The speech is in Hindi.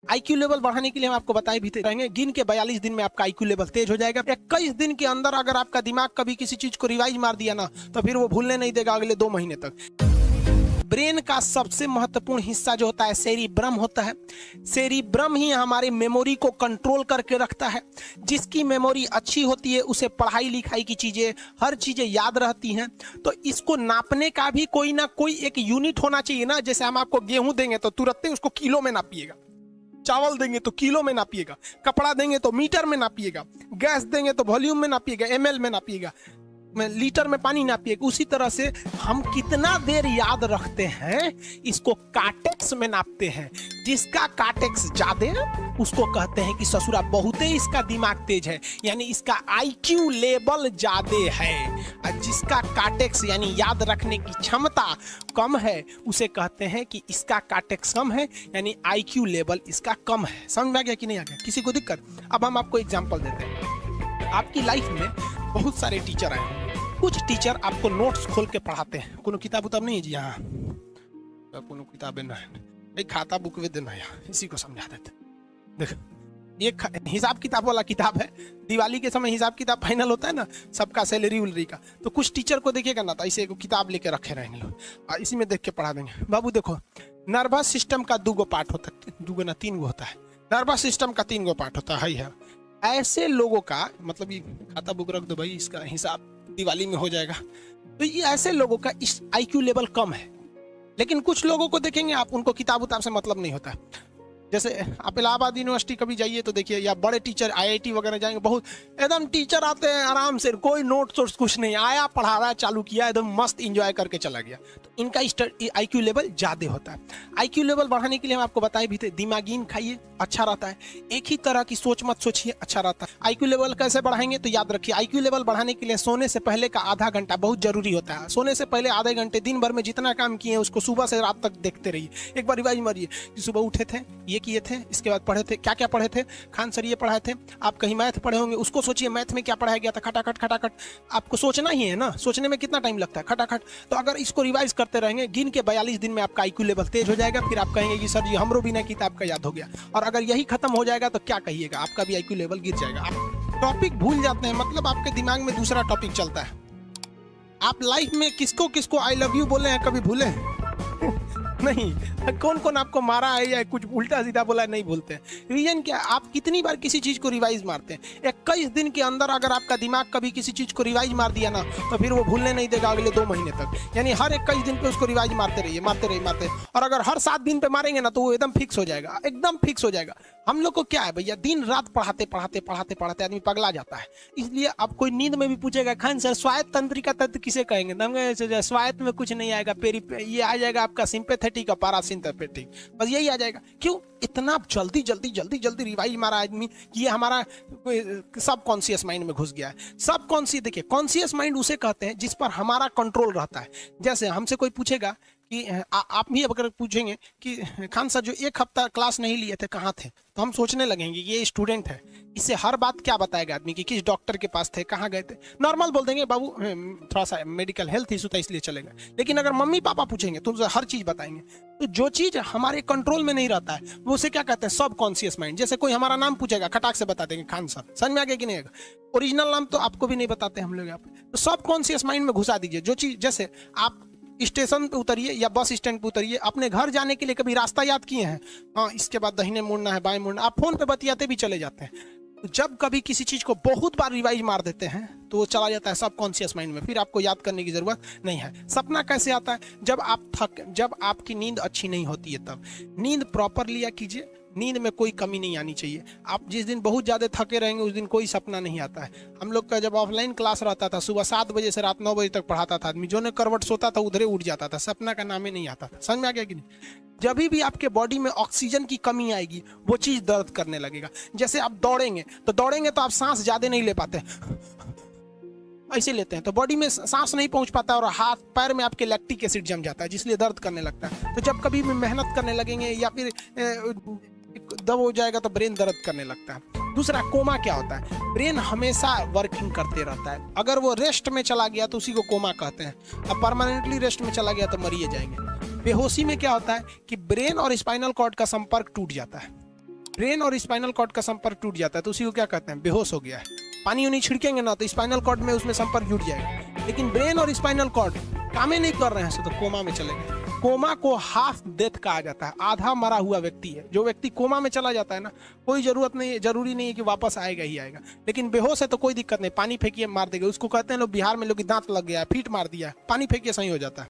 आईक्यू लेवल बढ़ाने के लिए हम आपको बताए भी रहेंगे, गिन के 42 दिन में आपका आईक्यू लेवल तेज हो जाएगा। 21 दिन के अंदर अगर आपका दिमाग कभी किसी चीज को रिवाइज मार दिया ना, तो फिर वो भूलने नहीं देगा अगले 2 महीने तक। ब्रेन का सबसे महत्वपूर्ण हिस्सा जो होता है सेरिब्रम होता है। सेरिब्रम ही हमारी मेमोरी को कंट्रोल करके रखता है। जिसकी मेमोरी अच्छी होती है उसे पढ़ाई लिखाई की चीजें, हर चीजें याद रहती हैं। तो इसको नापने का भी कोई ना कोई एक यूनिट होना चाहिए ना। जैसे हम आपको गेहूं देंगे तो तुरंत उसको किलो में नापिएगा, चावल देंगे तो किलो में नापिएगा, कपड़ा देंगे तो मीटर में नापिएगा, गैस देंगे तो वॉल्यूम में नापिएगा, एमएल में नापिएगा, लीटर में पानी नापिएगा। उसी तरह से हम कितना देर याद रखते हैं इसको काटेक्स में नापते हैं। जिसका काटेक्स ज्यादा उसको कहते हैं कि ससुरा बहुत ही इसका दिमाग तेज है, यानी इसका आईक्यू लेवल ज्यादा है। और जिसका काटेक्स यानी याद रखने की क्षमता कम है उसे कहते हैं कि इसका काटेक्स कम है, यानी आईक्यू लेवल इसका कम है। समझ में आ गया कि नहीं आ गया? किसी को दिक्कत? अब हम आपको एग्जांपल देते हैं। आपकी लाइफ में बहुत सारे टीचर आए हैं। कुछ टीचर आपको नोट्स खोल के पढ़ाते हैं। कोनो किताब उताब नहीं है जी? हाँ, कोनो किताबें ना है भाई, खाता बुक वे देना यहाँ, इसी को समझा देते। देख, ये हिसाब किताब वाला किताब है। दिवाली के समय हिसाब किताब फाइनल होता है ना, सबका सैलरी उलरी का। तो कुछ टीचर को देखिएगा ना, तो ऐसे एक किताब लेके रखे रहेंगे लोग और इसी में देख के पढ़ा देंगे। बाबू देखो, नर्वस सिस्टम का 2 पार्ट होता है, 2 ना 3 होता है। नर्वस सिस्टम का 3 पार्ट होता है। ऐसे लोगों का मतलब ये खाता बुक रख दो भाई, इसका हिसाब दिवाली में हो जाएगा। तो ये ऐसे लोगों का इस आईक्यू लेवल कम है। लेकिन कुछ लोगों को देखेंगे आप, उनको किताब उताब से मतलब नहीं होता। जैसे आप इलाहाबाद यूनिवर्सिटी कभी जाइए तो देखिए, या बड़े टीचर आईआईटी वगैरह जाएंगे, बहुत एकदम टीचर आते हैं आराम से, कोई नोट सोर्स कुछ नहीं, आया पढ़ा रहा है, चालू किया, एकदम मस्त एंजॉय करके चला गया। तो इनका आईक्यू लेवल ज्यादा होता है। आईक्यू लेवल बढ़ाने के लिए हम आपको बताए भी थे, दिमागीन खाइए, अच्छा रहता है। एक ही तरह की सोच मत सोचिए, अच्छा रहता है। आईक्यू लेवल कैसे बढ़ाएंगे? तो याद रखिए, आईक्यू लेवल बढ़ाने के लिए सोने से पहले का आधा घंटा बहुत जरूरी होता है। सोने से पहले आधे घंटे दिन भर में जितना काम किए उसको सुबह से रात तक देखते रहिए। एक बार रिवाइज मारिए कि सुबह उठे थे, ये किए थे, इसके बाद पढ़े थे, क्या क्या पढ़े थे, खान सर ये पढ़ाए थे। आप कहीं मैथ पढ़े होंगे, उसको सोचिए मैथ में क्या पढ़ाया गया था, खटाखट खटाखट। आपको सोचना ही है ना, सोचने में कितना टाइम लगता है, खटाखट। तो अगर इसको रिवाइज करते रहेंगे, गिन के 42 दिन में आपका आईक्यू लेवल तेज हो जाएगा। फिर आप कहेंगे कि सर जी हमरो बिना किताब का याद हो गया। और अगर यही खत्म हो जाएगा तो क्या कहिएगा, आपका भी आईक्यू लेवल गिर जाएगा। आप टॉपिक भूल जाते हैं, मतलब आपके दिमाग में दूसरा टॉपिक चलता है। आप लाइफ में किसको किसको आई लव यू बोले हैं, कभी भूले हैं? नहीं। कौन कौन आपको मारा है या कुछ उल्टा सीधा बोला है, नहीं भूलते हैं। रीजन क्या? आप कितनी बार किसी चीज को रिवाइज मारते हैं। 21 दिन के अंदर अगर आपका दिमाग कभी किसी चीज को रिवाइज मार दिया ना, तो फिर वो भूलने नहीं देगा अगले 2 महीने तक। यानी हर 21 दिन पे उसको रिवाइज मारते रहिए, मारते रहिए, मारते। और अगर हर 7 दिन पे मारेंगे ना, तो वो एकदम फिक्स हो जाएगा, एकदम फिक्स हो जाएगा। हम लोग को क्या है भैया, दिन रात पढ़ाते पढ़ाते पढ़ाते पढ़ाते आदमी पगला जाता है। इसलिए अब कोई नींद में भी पूछेगा, खान सर स्वायत्त तंत्रिका तत्व किसे कहेंगे? स्वायत्त में कुछ नहीं आएगा, ये आ जाएगा आपका सिंपैथेटिक और पैरासिम्पैथेटिक, बस यही आ जाएगा। क्यों इतना जल्दी जल्दी जल्दी जल्दी रिवाइज मारा आदमी कि ये हमारा सब कॉन्शियस माइंड में घुस गया है। सब कॉन्शियस, देखिए कॉन्शियस माइंड उसे कहते हैं जिस पर हमारा कंट्रोल रहता है। जैसे हमसे कोई पूछेगा कि आप भी अगर पूछेंगे कि खान सर जो 1 हफ्ता क्लास नहीं लिए थे कहाँ थे, तो हम सोचने लगेंगे ये स्टूडेंट है, इससे हर बात क्या बताएगा आदमी कि किस डॉक्टर के पास थे, कहाँ गए थे। नॉर्मल बोल देंगे बाबू थोड़ा सा मेडिकल हेल्थ इशू था इसलिए चले गए। लेकिन अगर मम्मी पापा पूछेंगे तो उनसे हर चीज बताएंगे। तो जो चीज हमारे कंट्रोल में नहीं रहता है वो उसे क्या कहते हैं, सब कॉन्शियस माइंड। जैसे कोई हमारा नाम पूछेगा, खटाक से बता देंगे खान सर, समझ में आ गया कि नहीं? ओरिजिनल नाम तो आपको भी नहीं बताते हम लोग यहाँ पे। तो सब कॉन्शियस माइंड में घुसा दीजिए। जो चीज, जैसे आप स्टेशन पे उतरिए या बस स्टैंड पे उतरिए, अपने घर जाने के लिए कभी रास्ता याद किए हैं? हाँ, इसके बाद दाहिने मुड़ना है, बाएं मुड़ना। आप फोन पे बतियाते भी चले जाते हैं। जब कभी किसी चीज को बहुत बार रिवाइज मार देते हैं तो वो चला जाता है सब कॉन्शियस माइंड में, फिर आपको याद करने की जरूरत नहीं है। सपना कैसे आता है? जब आपकी नींद अच्छी नहीं होती है तब। नींद प्रॉपर लिया कीजिए, नींद में कोई कमी नहीं आनी चाहिए। आप जिस दिन बहुत ज़्यादा थके रहेंगे उस दिन कोई सपना नहीं आता है। हम लोग का जब ऑफलाइन क्लास रहता था, सुबह 7 बजे से रात 9 बजे तक पढ़ाता था आदमी, जो ने करवट सोता था उधरे उठ जाता था, सपना का नाम ही नहीं आता था। समझ में आ गया कि नहीं? जब भी आपके बॉडी में ऑक्सीजन की कमी आएगी वो चीज़ दर्द करने लगेगा। जैसे आप दौड़ेंगे तो आप सांस ज़्यादा नहीं ले पाते, ऐसे लेते हैं तो बॉडी में सांस नहीं पहुंच पाता और हाथ पैर में आपके लैक्टिक एसिड जम जाता है, जिसलिए दर्द करने लगता है। तो जब कभी भी मेहनत करने लगेंगे या फिर दब हो जाएगा तो ब्रेन दर्द करने लगता है। दूसरा, कोमा क्या होता है? ब्रेन हमेशा वर्किंग करते रहता है। अगर वो रेस्ट में चला गया तो उसी को कोमा कहते हैं। अब परमानेंटली रेस्ट में चला गया तो मरिए जाएंगे। बेहोशी में क्या होता है कि ब्रेन और स्पाइनल कॉर्ड का संपर्क टूट जाता है। ब्रेन और स्पाइनल कॉर्ड का संपर्क टूट जाता है तो उसी को क्या कहते हैं, बेहोश हो गया है। पानी उन्हीं छिड़केंगे ना तो स्पाइनल कॉर्ड में उसमें संपर्क जुट जाएगा, लेकिन ब्रेन और स्पाइनल कॉर्ड काम ही नहीं कर रहे हैं तो कोमा में चले गए। कोमा को हाफ डेथ कहा जाता है, आधा मरा हुआ व्यक्ति है। जो व्यक्ति कोमा में चला जाता है ना, कोई जरूरी नहीं है कि वापस आएगा ही आएगा, लेकिन बेहोश है तो कोई दिक्कत नहीं, पानी फेंकिए मार देगा। उसको कहते हैं लोग बिहार में, लोग दांत लग गया, फीट मार दिया, पानी फेंकिए सही हो जाता है।